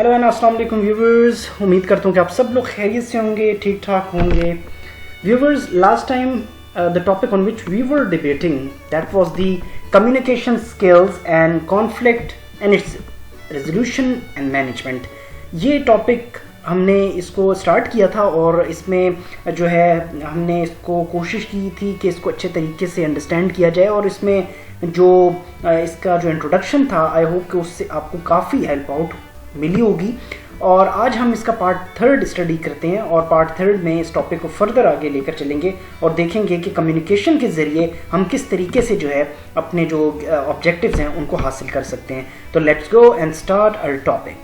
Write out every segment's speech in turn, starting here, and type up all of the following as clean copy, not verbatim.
Hello and अस्सलाम वालेकुम viewers, उम्मीद करता हूँ कि आप सब लोग खैरियत से होंगे, ठीक ठाक होंगे। Viewers, last time the topic on which we were debating that was the communication skills and conflict and its resolution and management. ये टॉपिक हमने इसको स्टार्ट किया था और इसमें जो है हमने इसको कोशिश की थी कि इसको अच्छे तरीके से अंडरस्टैंड किया जाए और इसमें जो इसका जो इंट्रोडक्शन था, आई होप कि उससे आपको काफ़ी हेल्प आउट मिली होगी। और आज हम इसका पार्ट थर्ड स्टडी करते हैं और पार्ट थर्ड में इस टॉपिक को फर्दर आगे लेकर चलेंगे और देखेंगे कि कम्युनिकेशन के ज़रिए हम किस तरीके से जो है अपने जो ऑब्जेक्टिव्स हैं उनको हासिल कर सकते हैं। तो let's go and start our topic.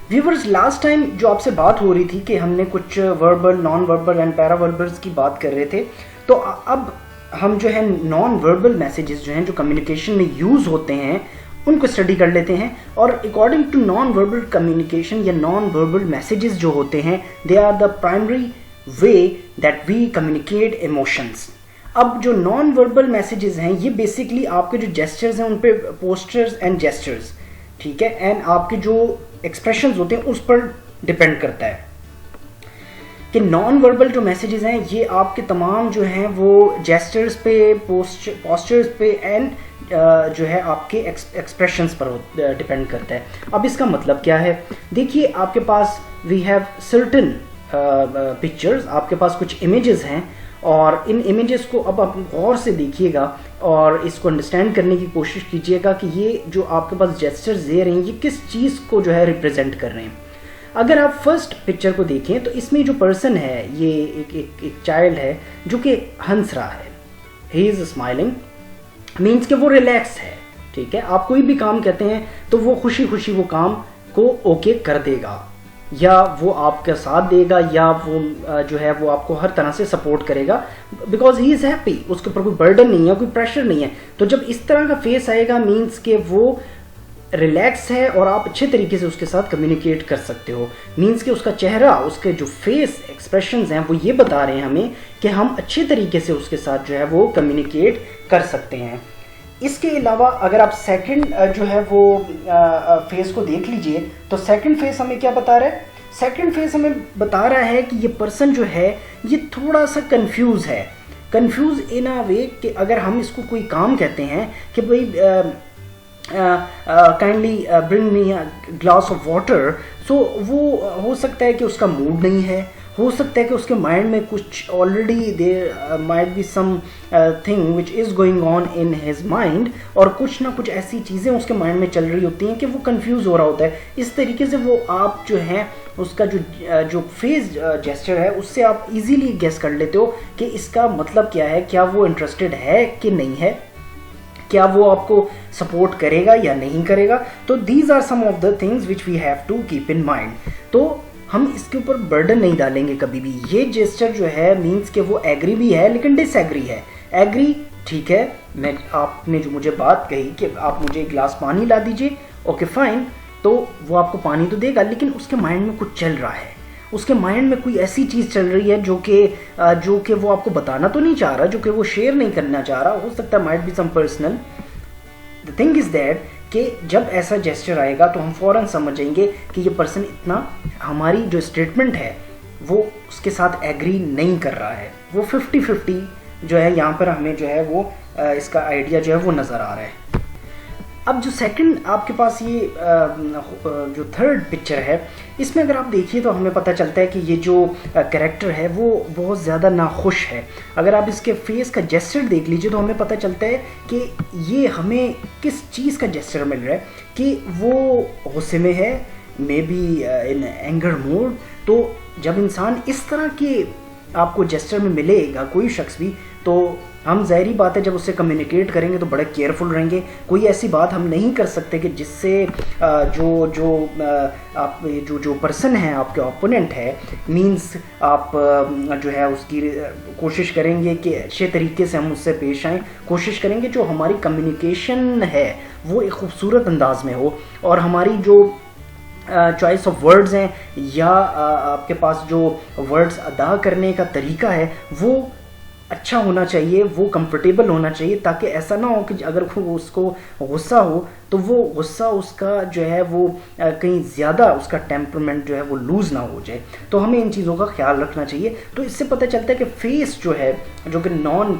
Viewers, last time जो आपसे बात हो रही थी कि हमने कुछ verbal, non verbal and para verbals की बात कर रहे थे, तो अब हम जो है नॉन वर्बल मैसेजेस जो हैं जो कम्युनिकेशन में यूज़ होते हैं उनको स्टडी कर लेते हैं। और according to non verbal communication या नॉन वर्बल मैसेजेस जो होते हैं, they are the primary way that we communicate emotions. अब जो नॉन वर्बल मैसेजेस हैं ये बेसिकली आपके जो जेस्चर्स हैं उन पे पोस्चर्स एंड जेस्चर्स, ठीक है, एंड आपके जो एक्सप्रेशंस होते हैं उस पर डिपेंड करता है कि नॉन वर्बल जो मैसेजेस हैं ये आपके तमाम जो हैं वो जेस्चर्स पे, पोस्चर्स पे एंड जो है आपके एक्सप्रेशंस पर डिपेंड करता है। अब इसका मतलब क्या है? देखिए, आपके पास वी हैव सर्टेन पिक्चर्स, आपके पास कुछ इमेजेस हैं और इन इमेजेस को अब आप गौर से देखिएगा और इसको अंडरस्टैंड करने की कोशिश कीजिएगा कि ये जो आपके पास जेस्चर्स दे रहे हैं ये किस चीज़ को जो है रिप्रेजेंट कर रहे हैं। अगर आप फर्स्ट पिक्चर को देखें तो इसमें जो पर्सन है ये एक चाइल्ड है जो कि हंस रहा है, ही इज़ स्माइलिंग, मीन्स कि वो रिलैक्स है, ठीक है। आप कोई भी काम कहते हैं तो वो खुशी खुशी वो काम को ओके कर देगा या वो आपका साथ देगा या वो जो है वो आपको हर तरह से सपोर्ट करेगा बिकॉज ही इज़ हैप्पी, उसके ऊपर कोई बर्डन नहीं है, कोई प्रेशर नहीं है। तो जब इस तरह का फेस आएगा मीन्स कि वो रिलैक्स है और आप अच्छे तरीके से उसके साथ कम्युनिकेट कर सकते हो। मीन्स कि उसका चेहरा, उसके जो फेस एक्सप्रेशंस हैं वो ये बता रहे हैं हमें कि हम अच्छे तरीके से उसके साथ जो है वो कम्युनिकेट कर सकते हैं। इसके अलावा अगर आप सेकंड जो है वो फेस को देख लीजिए तो सेकंड फेस हमें क्या बता रहा है? सेकंड फेस हमें बता रहा है कि ये पर्सन जो है ये थोड़ा सा कंफ्यूज है, कंफ्यूज इन अ वे कि अगर हम इसको कोई काम कहते हैं कि भाई kindly bring me a glass of water, so वो हो सकता है कि उसका मूड नहीं है, हो सकता है कि उसके माइंड में कुछ already there might be something which is going on in his mind और कुछ ना कुछ ऐसी चीज़ें उसके माइंड में चल रही होती हैं कि वो कंफ्यूज हो रहा होता है। इस तरीके से वो आप जो है उसका जो फेस जेस्चर है उससे आप इजीली गेस कर लेते हो कि इसका मतलब क्या है, क्या वो इंटरेस्टेड है कि नहीं है, क्या वो आपको सपोर्ट करेगा या नहीं करेगा। तो these are some of the things which we have to keep in mind. तो हम इसके ऊपर बर्डन नहीं डालेंगे कभी भी। ये जेस्चर जो है मीन्स कि वो एग्री भी है लेकिन डिसएग्री है। एग्री, ठीक है, मैं आपने जो मुझे बात कही कि आप मुझे एक गिलास पानी ला दीजिए, ओके फाइन, तो वो आपको पानी तो देगा लेकिन उसके माइंड में कुछ चल रहा है, उसके माइंड में कोई ऐसी चीज़ चल रही है जो कि वो आपको बताना तो नहीं चाह रहा, जो कि वो शेयर नहीं करना चाह रहा। हो सकता है might be some personal. The thing is that कि जब ऐसा जेस्चर आएगा तो हम फ़ौरन समझेंगे कि ये पर्सन इतना हमारी जो स्टेटमेंट है वो उसके साथ एग्री नहीं कर रहा है। वो 50-50 जो है यहाँ पर हमें जो है वो इसका आइडिया जो है वो नज़र आ रहा है। अब जो सेकंड आपके पास ये जो थर्ड पिक्चर है इसमें अगर आप देखिए तो हमें पता चलता है कि ये जो कैरेक्टर है वो बहुत ज़्यादा नाखुश है। अगर आप इसके फेस का जेस्चर देख लीजिए तो हमें पता चलता है कि ये हमें किस चीज़ का जेस्चर मिल रहा है कि वो गुस्से में है, may be in anger mode. तो जब इंसान इस तरह के आपको जेस्चर में मिलेगा कोई शख्स भी, तो हम ज़ाहिरी बात है जब उससे कम्युनिकेट करेंगे तो बड़े केयरफुल रहेंगे। कोई ऐसी बात हम नहीं कर सकते कि जिससे जो पर्सन है आपके ओपोनेंट है, मींस आप जो है उसकी कोशिश करेंगे कि अच्छे तरीके से हम उससे पेश आएँ, कोशिश करेंगे जो हमारी कम्युनिकेशन है वो एक खूबसूरत अंदाज में हो और हमारी जो चॉइस ऑफ वर्ड्स हैं या आपके पास जो वर्ड्स अदा करने का तरीका है वो अच्छा होना चाहिए, वो कंफर्टेबल होना चाहिए, ताकि ऐसा ना हो कि अगर उसको गुस्सा हो तो वो गुस्सा उसका जो है वो कहीं ज़्यादा उसका टेम्परमेंट जो है वो लूज़ ना हो जाए। तो हमें इन चीज़ों का ख्याल रखना चाहिए। तो इससे पता चलता है कि फेस जो है, जो कि नॉन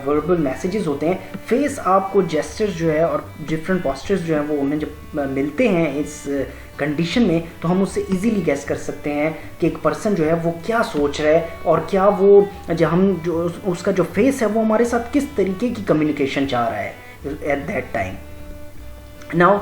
वर्बल मैसेजेस होते हैं, फेस आपको जेस्चर्स जो है और डिफरेंट पोस्चर्स जो हैं वो हमें जब मिलते हैं इस कंडीशन में, तो हम उससे इजीली गैस कर सकते हैं कि एक पर्सन जो है वो क्या सोच रहा है और क्या वो जो उसका जो फेस है वो हमारे साथ किस तरीके की कम्युनिकेशन चाह रहा है एट दैट टाइम। नाउ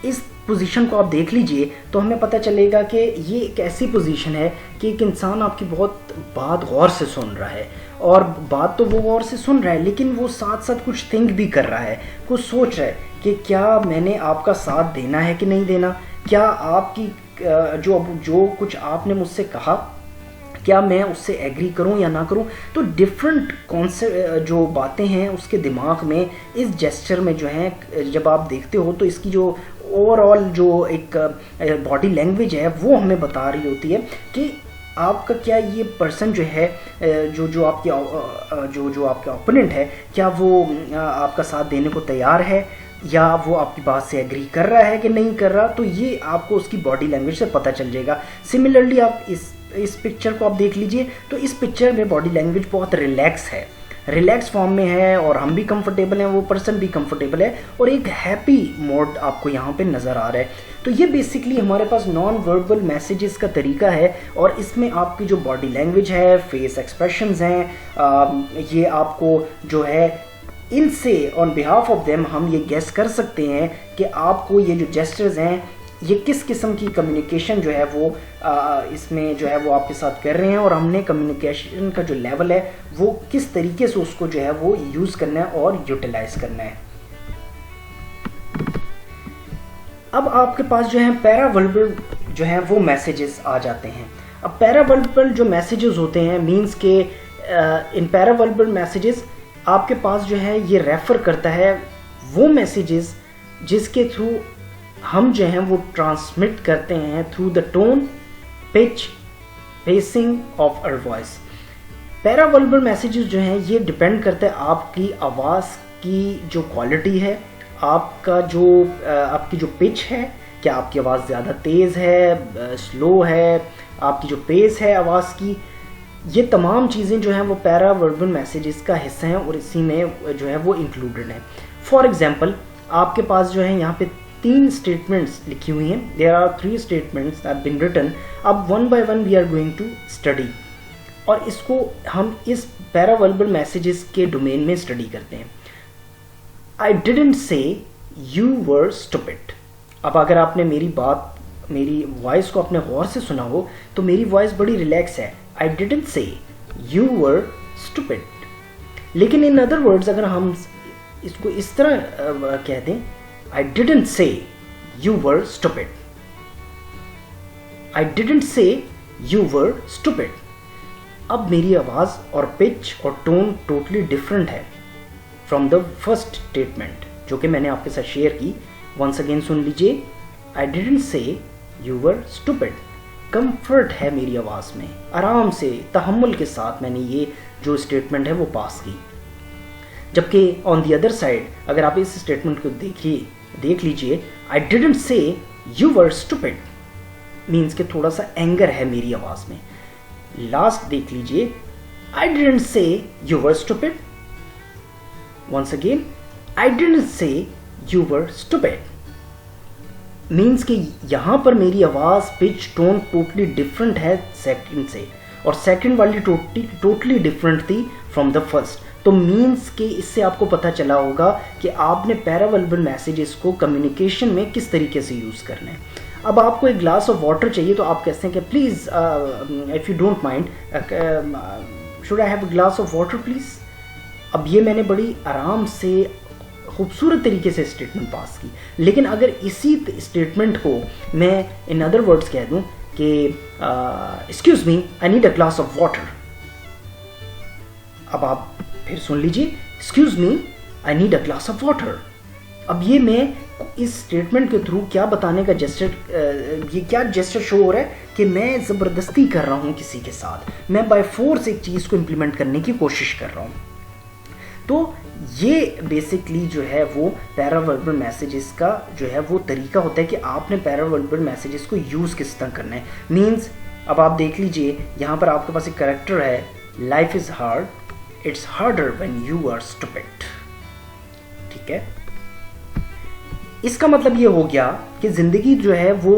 इस पोजीशन को आप देख लीजिए तो हमें पता चलेगा कि ये एक ऐसी पोजीशन है कि एक इंसान आपकी बहुत बात गौर से सुन रहा है, और बात तो वो गौर से सुन रहा है लेकिन वो साथ साथ कुछ थिंक भी कर रहा है, कुछ सोच रहा है कि क्या मैंने आपका साथ देना है कि नहीं देना, क्या आपकी जो कुछ आपने मुझसे कहा क्या मैं उससे एग्री करूं या ना करूं। तो डिफरेंट कॉन्सेप्ट जो बातें हैं उसके दिमाग में इस जेस्चर में जो है जब आप देखते हो तो इसकी जो ओवरऑल जो एक बॉडी लैंग्वेज है वो हमें बता रही होती है कि आपका क्या ये पर्सन जो है जो आपके ओपोनेंट है, क्या वो आपका साथ देने को तैयार है या वो आपकी बात से एग्री कर रहा है कि नहीं कर रहा। तो ये आपको उसकी बॉडी लैंग्वेज से पता चल जाएगा। सिमिलरली आप इस पिक्चर को आप देख लीजिए तो इस पिक्चर में बॉडी लैंग्वेज बहुत रिलैक्स है, रिलैक्स फॉर्म में है और हम भी कंफर्टेबल हैं, वो पर्सन भी कंफर्टेबल है और एक हैप्पी मोड आपको यहाँ पे नज़र आ रहा है। तो ये बेसिकली हमारे पास नॉन वर्बल मैसेजेस का तरीका है और इसमें आपकी जो बॉडी लैंग्वेज है, फेस एक्सप्रेशंस हैं, ये आपको जो है इनसे ऑन बिहाफ ऑफ देम हम ये गेस कर सकते हैं कि आपको ये जो जेस्चर्स हैं ये किस किस्म की कम्युनिकेशन जो है वो इसमें जो है वो आपके साथ कर रहे हैं और हमने कम्युनिकेशन का जो लेवल है वो किस तरीके से उसको जो है वो यूज़ करना है और यूटिलाइज करना है। अब आपके पास जो है पैरावर्बल जो है वो मैसेजेस आ जाते हैं। अब पैरावर्बल जो मैसेजेस होते हैं मीन्स के इन पैरावर्बल मैसेजेस आपके पास जो है ये रेफ़र करता है वो मैसेजेस जिसके थ्रू हम जो हैं वो ट्रांसमिट करते हैं through the tone, pitch, pacing of our voice. Paraverbal messages जो हैं ये डिपेंड करते हैं आपकी आवाज़ की जो क्वालिटी है, आपकी जो पिच है, क्या आपकी आवाज़ ज़्यादा तेज़ है, स्लो है, आपकी जो पेस है आवाज़ की, ये तमाम चीज़ें जो हैं वो पैरावर्बल मैसेजेस का हिस्सा हैं और इसी में जो है वो इंक्लूडेड है। फॉर एग्जांपल आपके पास जो है यहाँ पे 3 स्टेटमेंट्स लिखी हुई हैं। There are 3 statements have been written. अब one by one we are going to study और इसको हम इस पैरावर्बल मैसेजेस के डोमेन में स्टडी करते हैं। I didn't say you were stupid. अब अगर आपने मेरी वॉइस को अपने गौर से सुना हो तो मेरी वॉइस बड़ी रिलैक्स है। आई didn't say you were stupid. लेकिन इन अदर वर्ड्स अगर हम इसको इस तरह कह दें, I didn't say you were stupid. I didn't say you were stupid. अब मेरी आवाज़ और पिच और टोन टोटली डिफरेंट है फ्रॉम द फर्स्ट स्टेटमेंट जो कि मैंने आपके साथ शेयर की। वंस अगेन सुन लीजिए। I didn't say you were stupid. Comfort है मेरी आवाज़ में, आराम से तहम्मुल के साथ मैंने ये जो स्टेटमेंट है वो पास की। जबकि ऑन दी अदर साइड अगर आप इस स्टेटमेंट को देख लीजिए, I didn't say you were stupid means के थोड़ा सा एंगर है मेरी आवाज़ में। लास्ट देख लीजिए, I didn't say you were stupid. Once again, I didn't say you were stupid means कि यहाँ पर मेरी आवाज़, पिच, टोन टोटली डिफरेंट है सेकंड से, और सेकंड वाली टोटली डिफरेंट थी फ्रॉम द फर्स्ट। तो मीन्स के इससे आपको पता चला होगा कि आपने पैरावर्बल मैसेजेस को कम्युनिकेशन में किस तरीके से यूज़ करना है। अब आपको एक ग्लास ऑफ वाटर चाहिए तो आप कहते हैं कि please if you don't mind should I have a glass of water please. अब ये मैंने बड़ी आराम से खूबसूरत तरीके से स्टेटमेंट पास की। लेकिन अगर इसी स्टेटमेंट को मैं इन अदर वर्ड्स कह दूं कि excuse me I need a glass of water, अब आप फिर सुन लीजिए, excuse me I need a glass of water. अब ये मैं इस स्टेटमेंट के थ्रू क्या बताने का ये क्या जेस्चर शो हो रहा है कि मैं ज़बरदस्ती कर रहा हूँ किसी के साथ, मैं बाय फोर्स एक चीज़ को इम्प्लीमेंट करने की कोशिश कर रहा हूँ। तो ये बेसिकली जो है वो पैरावर्बल मैसेजेस का जो है वो तरीका होता है कि आपने पैरावर्बल मैसेजेस को यूज़ किस तरह करना है। मीन्स अब आप देख लीजिए, यहाँ पर आपके पास एक करेक्टर है, life is hard, it's harder when you are stupid. ठीक है, इसका मतलब ये हो गया कि ज़िंदगी जो है वो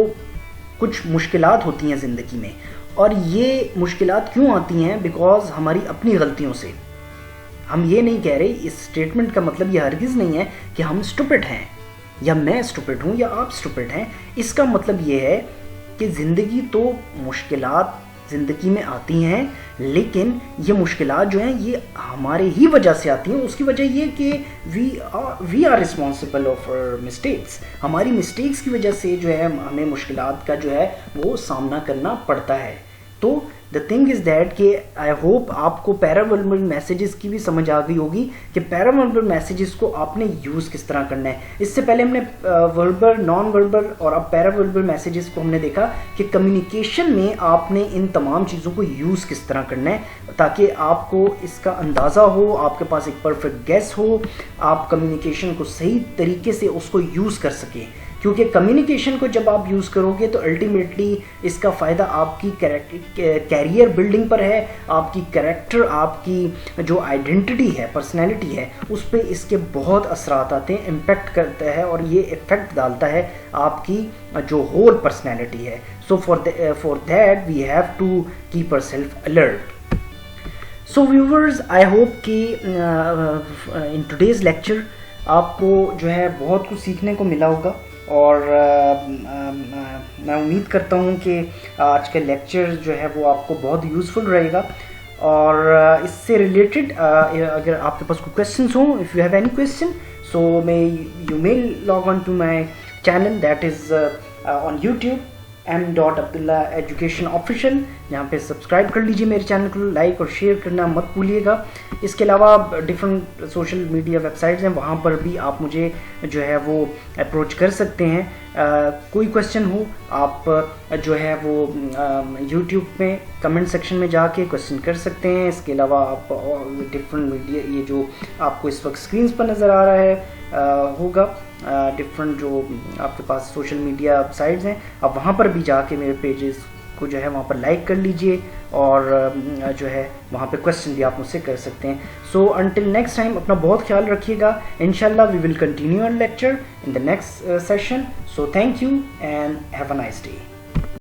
कुछ मुश्किलात होती हैं ज़िंदगी में, और ये मुश्किलात क्यों आती हैं? बिकॉज हमारी अपनी गलतियों से। हम ये नहीं कह रहे, इस स्टेटमेंट का मतलब ये हरगिज़ नहीं है कि हम स्टूपिड हैं या मैं स्टूपिड हूँ या आप स्टूपिड हैं। इसका मतलब ये है कि ज़िंदगी तो मुश्किलात ज़िंदगी में आती हैं, लेकिन ये मुश्किलात जो हैं ये हमारे ही वजह से आती हैं। उसकी वजह ये कि we are responsible of mistakes. हमारी मिस्टेक्स की वजह से जो है हमें मुश्किलात का जो है वो सामना करना पड़ता है। तो द थिंग इज़ दैट कि आई होप आपको पैरावर्बल मैसेजेस की भी समझ आ गई होगी कि पैरावर्बल मैसेजेस को आपने यूज़ किस तरह करना है। इससे पहले हमने वर्बल, नॉन वर्बल और अब पैरावर्बल मैसेजेस को हमने देखा कि कम्युनिकेशन में आपने इन तमाम चीज़ों को यूज़ किस तरह करना है, ताकि आपको इसका अंदाज़ा हो, आपके पास एक परफेक्ट गेस हो, आप कम्युनिकेशन को सही तरीके से उसको यूज़ कर सकें। क्योंकि कम्युनिकेशन को जब आप यूज़ करोगे तो अल्टीमेटली इसका फ़ायदा आपकी कैरियर बिल्डिंग पर है, आपकी कैरेक्टर, आपकी जो आइडेंटिटी है, पर्सनैलिटी है, उस पर इसके बहुत असरात आते हैं, इम्पेक्ट करता है, और ये इफ़ेक्ट डालता है आपकी जो होल पर्सनैलिटी है। So for that we have to keep ourself alert. So viewers, I hope कि इन टुडेज़ लेक्चर आपको जो है बहुत कुछ सीखने को मिला होगा, और मैं उम्मीद करता हूँ कि आज का लेक्चर जो है वो आपको बहुत यूज़फुल रहेगा। और इससे रिलेटेड अगर आपके पास कोई क्वेश्चंस हों, if you have any question, so you may log on to my channel that is on YouTube m.Abdullah Education Official। यहाँ पे सब्सक्राइब कर लीजिए मेरे चैनल को, लाइक और शेयर करना मत भूलिएगा। इसके अलावा डिफरेंट सोशल मीडिया वेबसाइट्स हैं, वहाँ पर भी आप मुझे जो है वो अप्रोच कर सकते हैं। कोई क्वेश्चन हो आप जो है वो यूट्यूब में कमेंट सेक्शन में जाके क्वेश्चन कर सकते हैं। इसके अलावा आप डिफरेंट मीडिया, ये जो आपको इस वक्त स्क्रीन पर नज़र आ रहा है होगा, डिफरेंट जो आपके पास सोशल मीडिया साइट्स हैं, आप वहाँ पर भी जाके मेरे पेजेस को जो है वहाँ पर लाइक कर लीजिए, और जो है वहाँ पे क्वेश्चन भी आप मुझसे कर सकते हैं। सो अंटिल नेक्स्ट टाइम अपना बहुत ख्याल रखिएगा। इंशाल्लाह we will continue our lecture in the next session. So thank you and have a nice day.